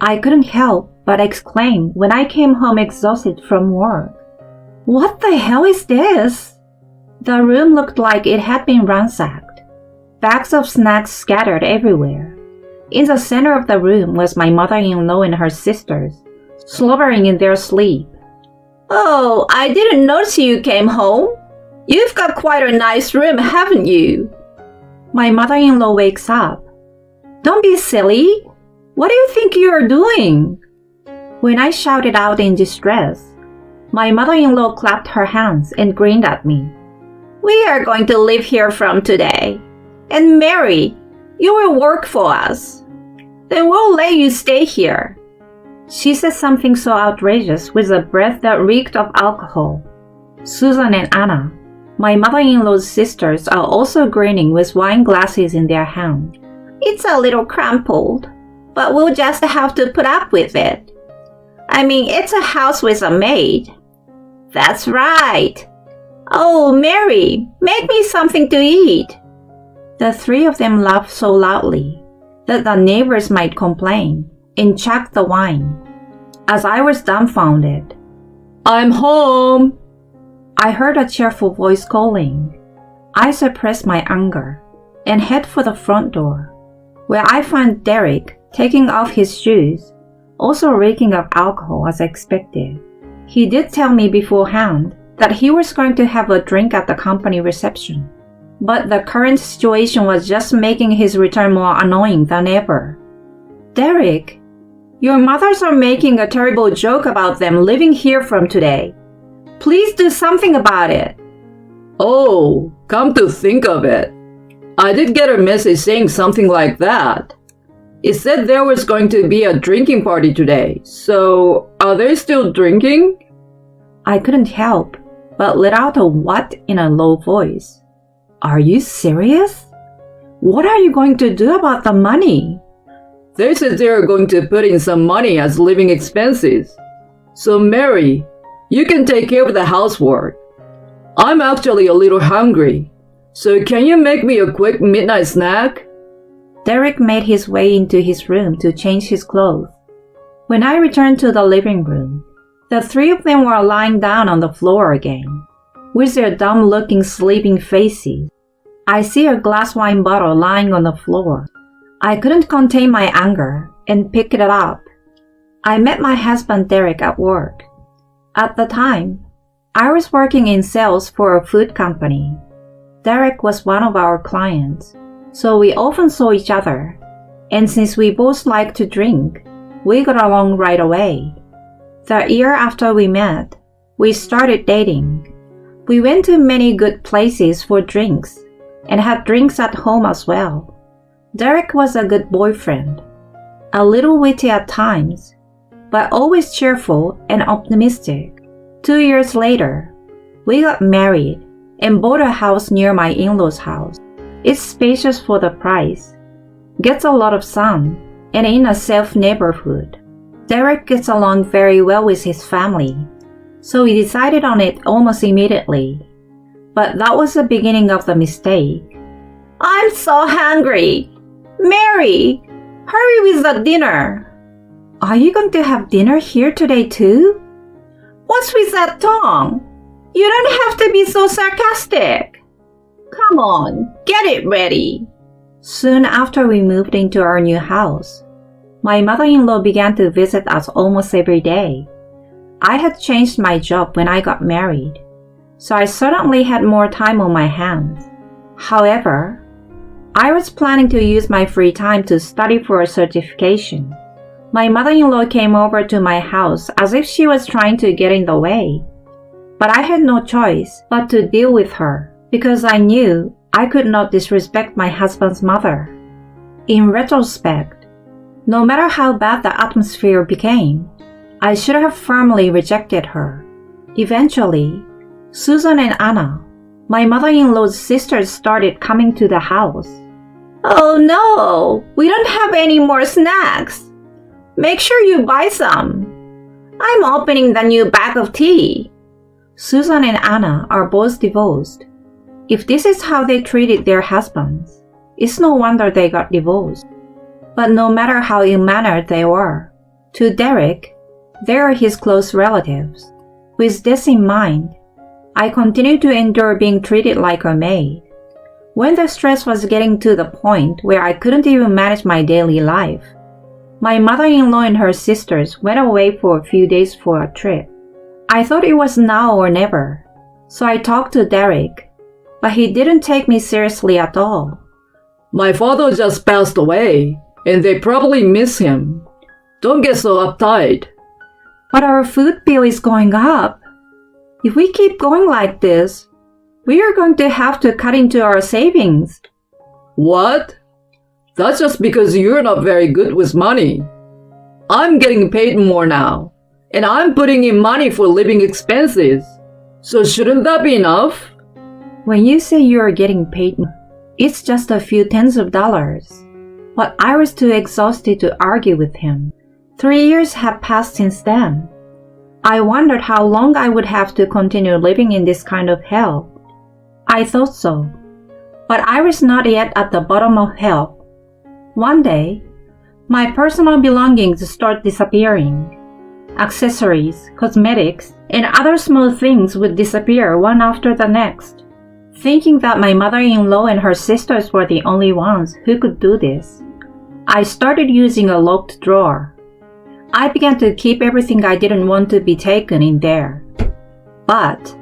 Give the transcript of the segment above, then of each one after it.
I couldn't help but exclaim when I came home exhausted from work. What the hell is this? The room looked like it had been ransacked. Bags of snacks scattered everywhere. In the center of the room was my mother-in-law and her sisters, slobbering in their sleep. Oh, I didn't notice you came home. You've got quite a nice room, haven't you? My mother-in-law wakes up. Don't be silly. What do you think you're doing? When I shouted out in distress, my mother-in-law clapped her hands and grinned at me. We are going to live here from today. And Mary, you will work for us. Then we'll let you stay here. She said something so outrageous with a breath that reeked of alcohol. Susan and Anna, my mother-in-law's sisters, are also grinning with wine glasses in their hand. It's a little crumpled, but we'll just have to put up with it. I mean, it's a house with a maid. That's right. Oh, Mary, make me something to eat. The three of them laughed so loudly that the neighbors might complain and chucked the wine. As I was dumbfounded, I'm home. I heard a cheerful voice calling. I suppressed my anger and head for the front door, where I found Derek taking off his shoes, also reeking of alcohol as expected. He did tell me beforehand that he was going to have a drink at the company reception, but the current situation was just making his return more annoying than ever. Derek, your mothers are making a terrible joke about them living here from today. Please do something about it. Oh, come to think of it, I did get a message saying something like that. It said there was going to be a drinking party today, so are they still drinking? I couldn't help but let out a what in a low voice. Are you serious? What are you going to do about the money? They said they are going to put in some money as living expenses. So Mary, you can take care of the housework. I'm actually a little hungry, so can you make me a quick midnight snack? Derek made his way into his room to change his clothes. When I returned to the living room, the three of them were lying down on the floor again, with their dumb-looking sleeping faces. I see a glass wine bottle lying on the floor. I couldn't contain my anger and picked it up. I met my husband Derek at work. At the time, I was working in sales for a food company. Derek was one of our clients, so we often saw each other, and since we both liked to drink, we got along right away. The year after we met, we started dating. We went to many good places for drinks and had drinks at home as well. Derek was a good boyfriend, a little witty at times, but always cheerful and optimistic. 2 years later, we got married and bought a house near my in-laws' house. It's spacious for the price, gets a lot of sun, and in a safe neighborhood. Derek gets along very well with his family, so we decided on it almost immediately. But that was the beginning of the mistake. I'm so hungry. Mary, hurry with the dinner. Are you going to have dinner here today too? What's with that tongue? You don't have to be so sarcastic. Come on, get it ready. Soon after we moved into our new house, my mother-in-law began to visit us almost every day. I had changed my job when I got married, so I certainly had more time on my hands. However, I was planning to use my free time to study for a certification. My mother-in-law came over to my house as if she was trying to get in the way, but I had no choice but to deal with her because I knew I could not disrespect my husband's mother. In retrospect, no matter how bad the atmosphere became, I should have firmly rejected her. Eventually, Susan and Anna, my mother-in-law's sisters, started coming to the house. Oh no, we don't have any more snacks. Make sure you buy some. I'm opening the new bag of tea. Susan and Anna are both divorced. If this is how they treated their husbands, it's no wonder they got divorced. But no matter how ill-mannered they were, To Derek, they are his close relatives. With this in mind, I continued to endure being treated like a maid. When the stress was getting to the point where I couldn't even manage my daily life, my mother-in-law and her sisters went away for a few days for a trip. I thought it was now or never, so I talked to Derek, but he didn't take me seriously at all. My father just passed away, and they probably miss him. Don't get so uptight. But our food bill is going up. If we keep going like this, we are going to have to cut into our savings. What? That's just because you're not very good with money. I'm getting paid more now, and I'm putting in money for living expenses. So shouldn't that be enough? When you say you are getting paid, it's just a few tens of dollars. But I was too exhausted to argue with him. 3 years have passed since then. I wondered how long I would have to continue living in this kind of hell. I thought so, but I was not yet at the bottom of hell. One day, my personal belongings start disappearing. Accessories, cosmetics, and other small things would disappear one after the next. Thinking that my mother-in-law and her sisters were the only ones who could do this, I started using a locked drawer. I began to keep everything I didn't want to be taken in there. But,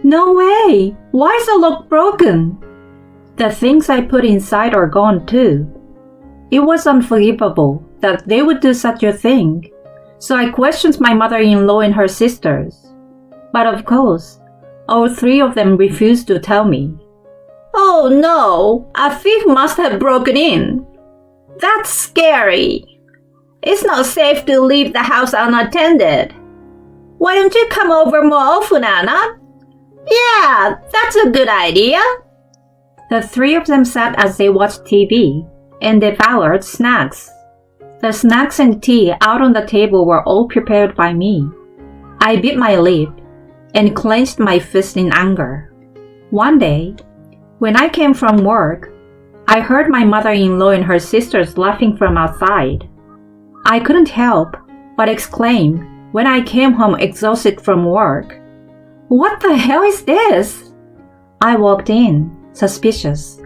no way! Why is the lock broken? The things I put inside are gone too. It was unforgivable that they would do such a thing, so I questioned my mother-in-law and her sisters. But of course, all three of them refused to tell me. Oh no, a thief must have broken in. That's scary. It's not safe to leave the house unattended. Why don't you come over more often, Anna? Yeah, that's a good idea. The three of them sat as they watched TV and devoured snacks. The snacks and tea out on the table were all prepared by me. I bit my lip and clenched my fist in anger. One day, when I came from work, I heard my mother-in-law and her sisters laughing from outside. I couldn't help but exclaim when I came home exhausted from work. What the hell is this? I walked in, suspicious,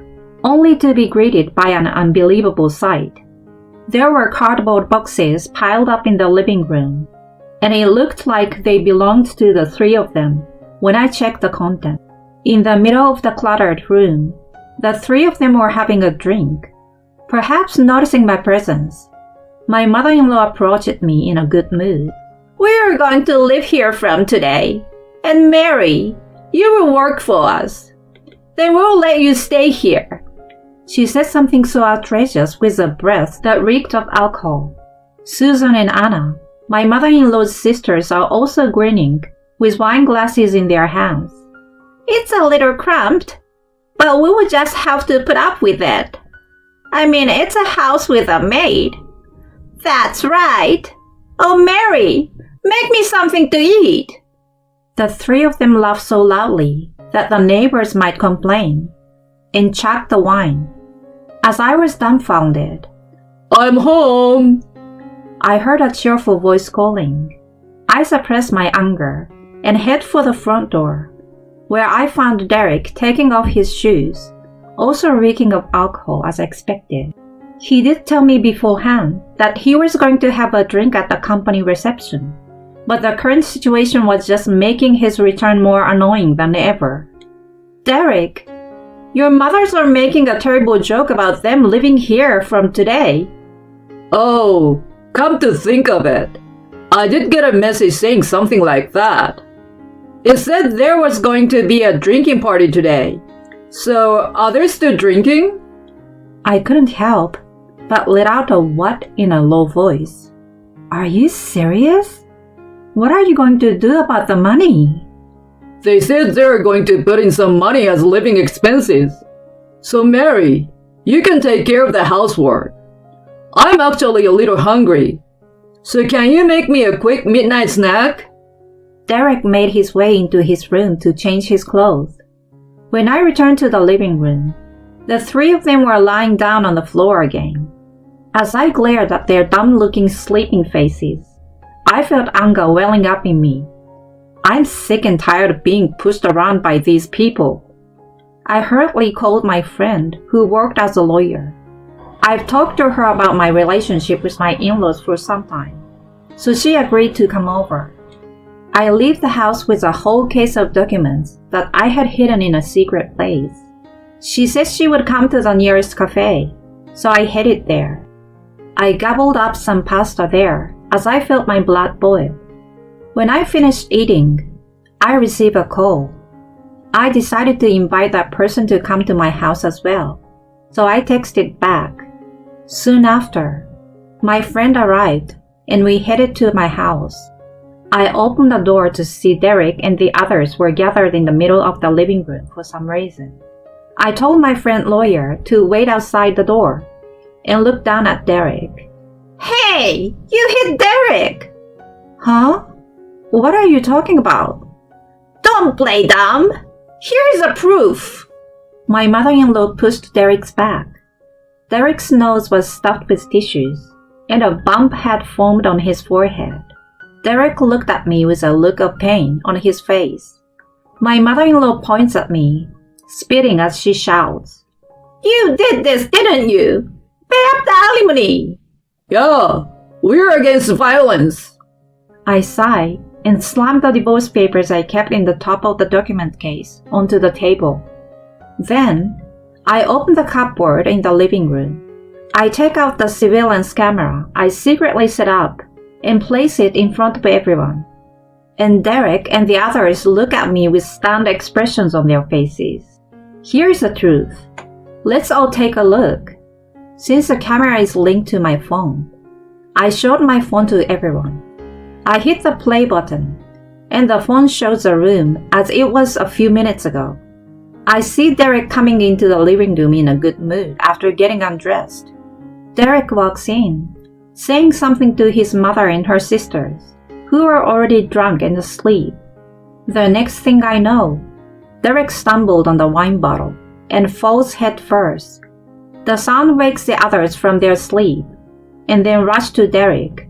only to be greeted by an unbelievable sight. There were cardboard boxes piled up in the living room, and it looked like they belonged to the three of them when I checked the content. In the middle of the cluttered room, the three of them were having a drink. Perhaps noticing my presence, my mother-in-law approached me in a good mood. We are going to live here from today. And Mary, you will work for us. Then we'll let you stay here. She said something so outrageous with a breath that reeked of alcohol. Susan and Anna, my mother-in-law's sisters, are also grinning, with wine glasses in their hands. It's a little cramped, but we will just have to put up with it. I mean, it's a house with a maid. That's right. Oh, Mary, make me something to eat. The three of them laughed so loudly that the neighbors might complain, and chugged the wine. As I was dumbfounded, I'm home! I heard a cheerful voice calling. I suppressed my anger and headed for the front door, where I found Derek taking off his shoes, also reeking of alcohol as expected. He did tell me beforehand that he was going to have a drink at the company reception, but the current situation was just making his return more annoying than ever. Derek, your mothers are making a terrible joke about them living here from today. Oh, come to think of it, I did get a message saying something like that. It said there was going to be a drinking party today. So, are they still drinking? I couldn't help but let out a what in a low voice. Are you serious? What are you going to do about the money? They said they're going to put in some money as living expenses. So Mary, you can take care of the housework. I'm actually a little hungry. So can you make me a quick midnight snack? Derek made his way into his room to change his clothes. When I returned to the living room, the three of them were lying down on the floor again. As I glared at their dumb-looking sleeping faces, I felt anger welling up in me. I'm sick and tired of being pushed around by these people. I hurriedly called my friend, who worked as a lawyer. I've talked to her about my relationship with my in-laws for some time, so she agreed to come over. I left the house with a whole case of documents that I had hidden in a secret place. She said she would come to the nearest cafe, so I headed there. I gobbled up some pasta there as I felt my blood boil. When I finished eating, I received a call. I decided to invite that person to come to my house as well, so I texted back. Soon after, my friend arrived and we headed to my house. I opened the door to see Derek and the others were gathered in the middle of the living room for some reason. I told my friend lawyer to wait outside the door and looked down at Derek. "Hey, you hit Derek!" "Huh? What are you talking about?" "Don't play dumb! Here is a proof!" My mother-in-law pushed Derek's back. Derek's nose was stuffed with tissues, and a bump had formed on his forehead. Derek looked at me with a look of pain on his face. My mother-in-law points at me, spitting as she shouts, "You did this, didn't you? Pay up the alimony!" Yeah, we're against violence. I sighed and slammed the divorce papers I kept in the top of the document case onto the table. Then, I opened the cupboard in the living room. I take out the surveillance camera I secretly set up and place it in front of everyone. And Derek and the others look at me with stunned expressions on their faces. Here's the truth. Let's all take a look. Since the camera is linked to my phone, I showed my phone to everyone. I hit the play button, and the phone shows the room as it was a few minutes ago. I see Derek coming into the living room in a good mood after getting undressed. Derek walks in, saying something to his mother and her sisters, who are already drunk and asleep. The next thing I know, Derek stumbled on the wine bottle and falls head first. The sound wakes the others from their sleep, and then rush to Derek.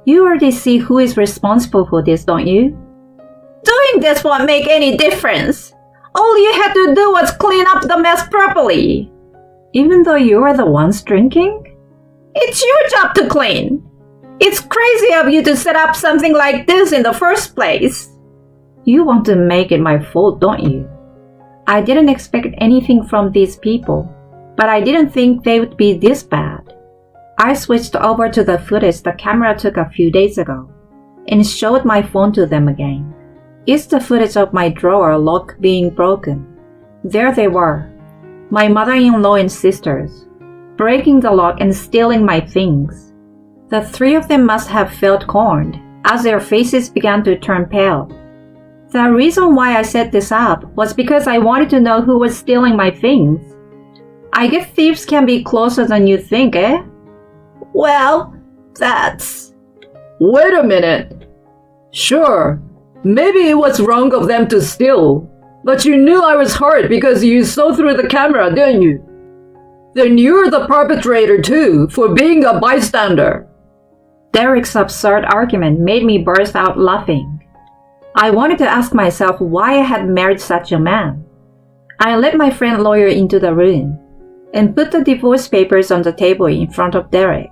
You already see who is responsible for this, don't you? Doing this won't make any difference. All you had to do was clean up the mess properly. Even though you were the ones drinking? It's your job to clean. It's crazy of you to set up something like this in the first place. You want to make it my fault, don't you? I didn't expect anything from these people, but I didn't think they would be this bad. I switched over to the footage the camera took a few days ago and showed my phone to them again. It's the footage of my drawer lock being broken. There they were, my mother-in-law and sisters, breaking the lock and stealing my things. The three of them must have felt cornered as their faces began to turn pale. The reason why I set this up was because I wanted to know who was stealing my things. I guess thieves can be closer than you think, eh? Well, that's... Wait a minute. Sure, maybe it was wrong of them to steal, but you knew I was hurt because you saw through the camera, didn't you? Then you're the perpetrator too, for being a bystander. Derek's absurd argument made me burst out laughing. I wanted to ask myself why I had married such a man. I led my friend lawyer into the room and put the divorce papers on the table in front of Derek.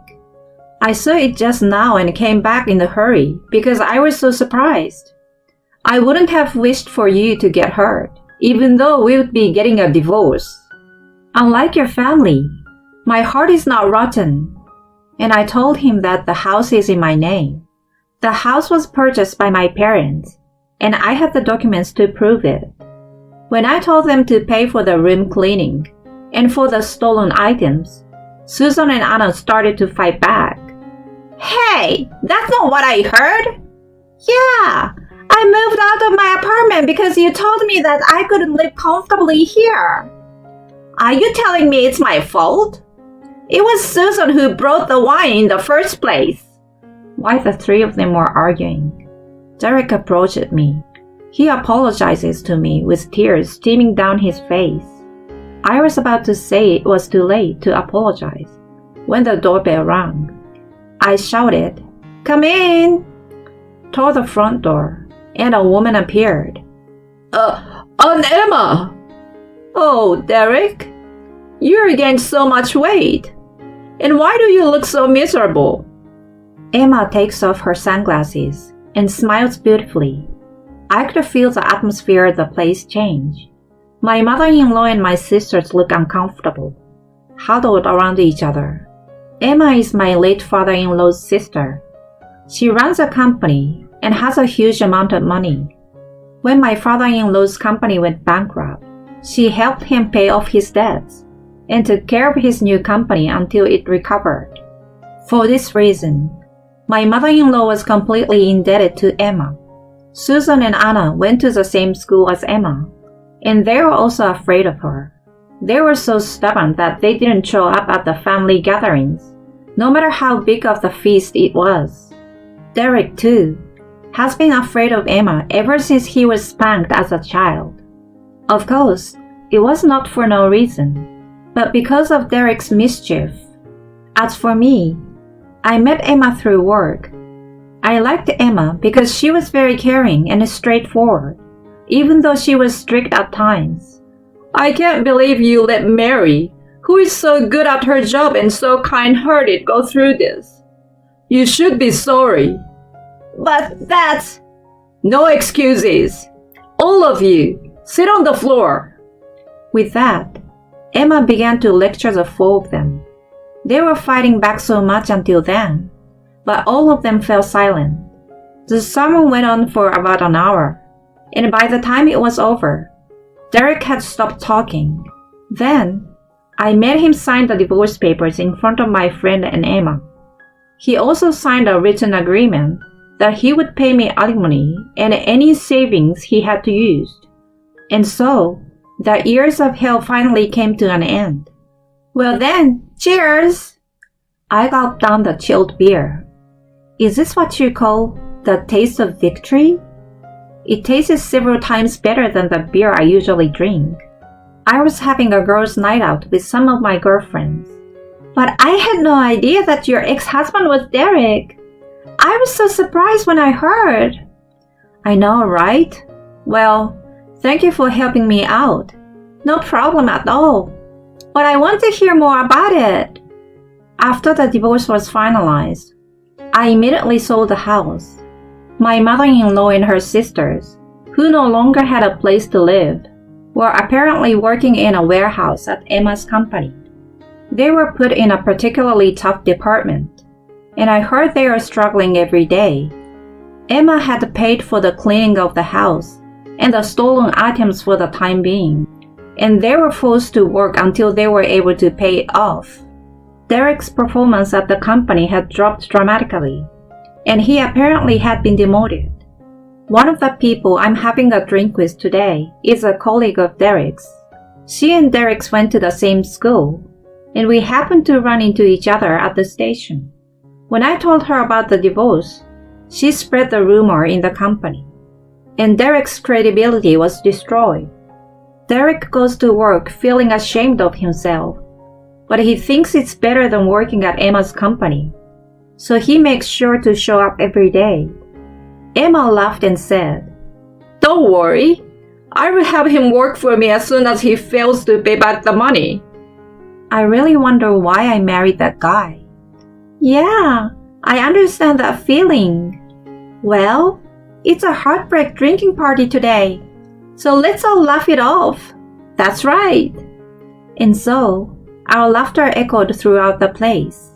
I saw it just now and came back in a hurry because I was so surprised. I wouldn't have wished for you to get hurt, even though we would be getting a divorce. Unlike your family, my heart is not rotten. And I told him that the house is in my name. The house was purchased by my parents, and I had the documents to prove it. When I told them to pay for the room cleaning and for the stolen items, Susan and Anna started to fight back. Hey, that's not what I heard. Yeah, I moved out of my apartment because you told me that I couldn't live comfortably here. Are you telling me it's my fault? It was Susan who brought the wine in the first place. While the three of them were arguing, Derek approached me. He apologizes to me with tears streaming down his face. I was about to say it was too late to apologize when the doorbell rang. I shouted, "Come in!" toward the front door, and a woman appeared. Aunt Emma! "Oh, Derek, you gained so much weight. And why do you look so miserable?" Emma takes off her sunglasses and smiles beautifully. I could feel the atmosphere of the place change. My mother-in-law and my sisters look uncomfortable, huddled around each other. Emma is my late father-in-law's sister. She runs a company and has a huge amount of money. When my father-in-law's company went bankrupt, she helped him pay off his debts and took care of his new company until it recovered. For this reason, my mother-in-law was completely indebted to Emma. Susan and Anna went to the same school as Emma, and they were also afraid of her. They were so stubborn that they didn't show up at the family gatherings, no matter how big of the feast it was. Derek, too, has been afraid of Emma ever since he was spanked as a child. Of course, it was not for no reason, but because of Derek's mischief. As for me, I met Emma through work. I liked Emma because she was very caring and straightforward, even though she was strict at times. I can't believe you let Mary, who is so good at her job and so kind-hearted, go through this. You should be sorry. But that's... No excuses. All of you, sit on the floor. With that, Emma began to lecture the four of them. They were fighting back so much until then, but all of them fell silent. The sermon went on for about an hour, and by the time it was over, Derek had stopped talking. Then, I made him sign the divorce papers in front of my friend and Emma. He also signed a written agreement that he would pay me alimony and any savings he had to use. And so, the years of hell finally came to an end. Well then, cheers! I gulped down the chilled beer. Is this what you call the taste of victory? It tasted several times better than the beer I usually drink. I was having a girls' night out with some of my girlfriends. But I had no idea that your ex-husband was Derek. I was so surprised when I heard. I know, right? Well, thank you for helping me out. No problem at all. But I want to hear more about it. After the divorce was finalized, I immediately sold the house. My mother-in-law and her sisters, who no longer had a place to live, were apparently working in a warehouse at Emma's company. They were put in a particularly tough department, and I heard they are struggling every day. Emma had paid for the cleaning of the house and the stolen items for the time being, and they were forced to work until they were able to pay it off. Derek's performance at the company had dropped dramatically, and he apparently had been demoted. One of the people I'm having a drink with today is a colleague of Derek's. She and Derek's went to the same school, and we happened to run into each other at the station. When I told her about the divorce, she spread the rumor in the company, and Derek's credibility was destroyed. Derek goes to work feeling ashamed of himself, but he thinks it's better than working at Emma's company, so he makes sure to show up every day. Emma laughed and said, "Don't worry, I will have him work for me as soon as he fails to pay back the money." I really wonder why I married that guy. Yeah, I understand that feeling. Well, it's a heartbreak drinking party today, so let's all laugh it off. That's right. And so, our laughter echoed throughout the place.